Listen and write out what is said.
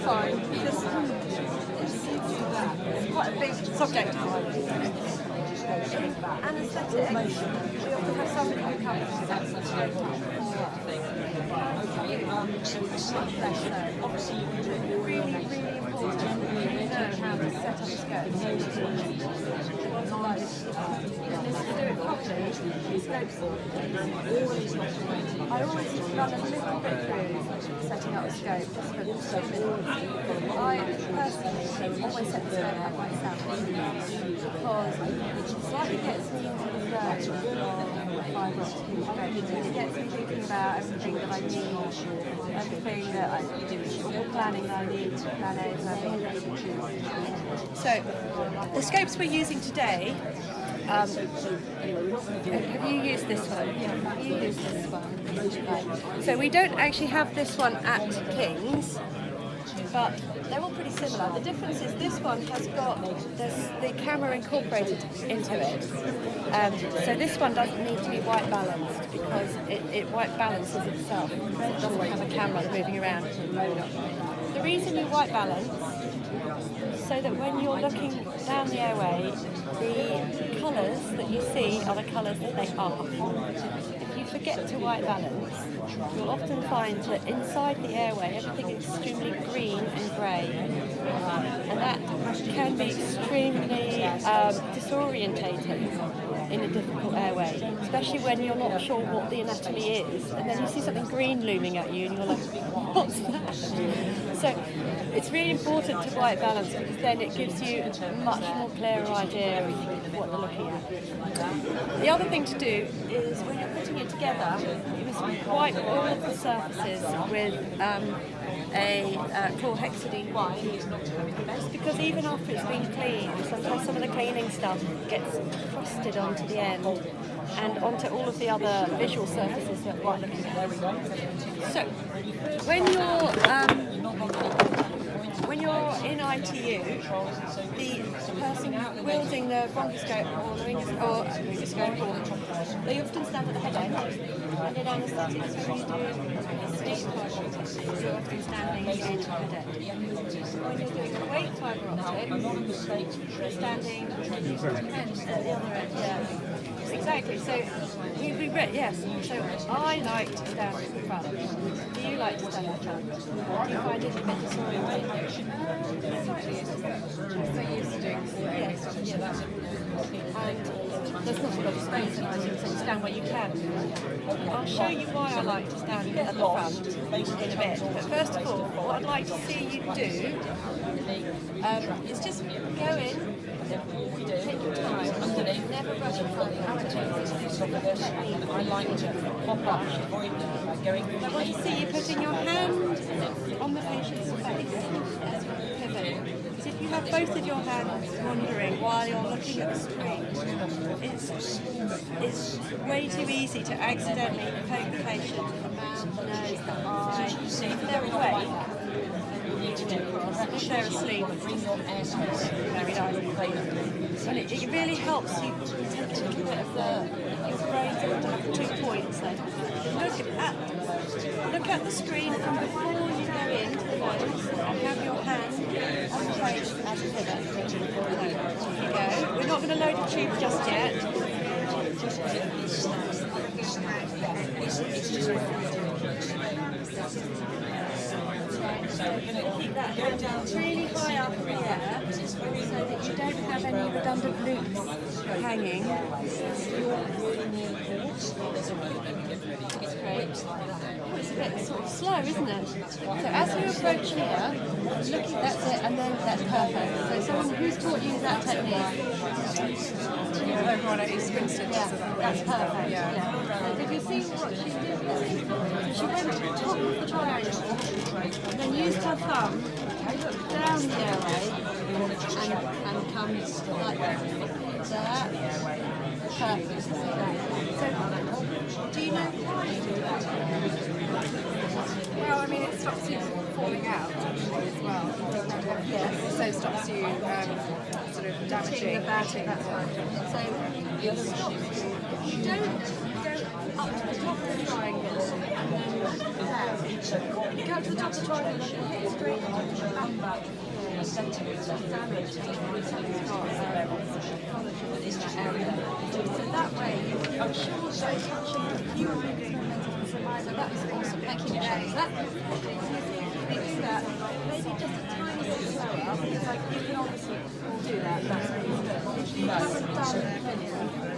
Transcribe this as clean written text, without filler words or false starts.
fine because it's quite a big subject. Anesthetic, we often have some companies that obviously really important to know how to set up a scope. To do it properly, I always run a little bit through setting up a scope just for 2 minutes. I personally always set the scope up myself because it slightly gets me into the zone of fibre optic integration. It gets me thinking about everything that I need, everything that I do, all the planning that I need to plan A, plan B. So, the scopes we're using today, have you used this one? Yeah, have you used this one? So we don't actually have this one at King's, but they're all pretty similar. The difference is this one has got the camera incorporated into it. So this one doesn't need to be white balanced because it white balances itself. It doesn't have a camera moving around. The reason you white balance, so that when you're looking down the airway, the colours that you see are the colours that they are. If you forget to white balance, you'll often find that inside the airway everything is extremely green and grey, and that can be extremely disorientating in a difficult airway, especially when you're not sure what the anatomy is, and then you see something green looming at you and you're like, what's that? So it's really important to white balance because then it gives you a much more clearer idea of what you're looking at. The other thing to do is when you're putting it together, you must wipe all of the surfaces with a chlorhexidine wipe, just because even after it's been cleaned, sometimes some of the cleaning stuff gets crusted onto the end and onto all of the other visual surfaces that we're looking at. So when you're in ITU, the person wielding the bronchoscope or laryngoscope, they often stand at the head end, and in anaesthetics when you do sleep fibre optics, you're often standing against the head end. When you're doing awake fibre optics, you're standing at the other end. Yeah. Exactly. So yes. So I like to stand at the front. Do you like to stand at the front? Do you find it a bit disorientating? So used to doing Yes. And there's not a lot of space in IT, so you stand where you can. I'll show you why I like to stand at the front in a bit. But first of all, what I'd like to see you do is just go in. Take your time. Never rush in front of the I like to pop up, avoid going. I want to see you putting your hand on the patient's face as you pivot. Because if you have both of your hands wandering while you're looking at the screen, it's way too easy to accidentally poke the patient in the mouth, the nose, the eye. If they're awake, if they're asleep, very nice. And it really helps you take a little bit of your brain to have 2 points then. Look at the screen from before you go into the nose and have your hand on the face as a pivot. So, here you go. We're not going to load the tube just yet. So keep that hand really high up in the air so that you don't have any redundant loops hanging. It's great. It's a bit sort of slow, isn't it? So as you approach here, that's it, and then that's perfect. So someone who's taught you that technique? Everyone at East Winston. Yeah, that's perfect. Yeah. So did you see what she did? She went to the top of the triangle, and then used her thumb down the airway and comes like that. Perfect. So, do you know why you do that? Well, I mean, it stops you falling out as well. Yes. So it stops you sort of damaging. That's right. So you stop. You don't go up to the top of the triangle and then down. You go up to the top of the triangle and hit straight back damage to something's got in that area. So that way, I'm sure shows actually a few experimental survival. That was awesome. Thank you, Michelle. That we do that maybe just a tiny bit slower because like you can obviously do that. If you haven't done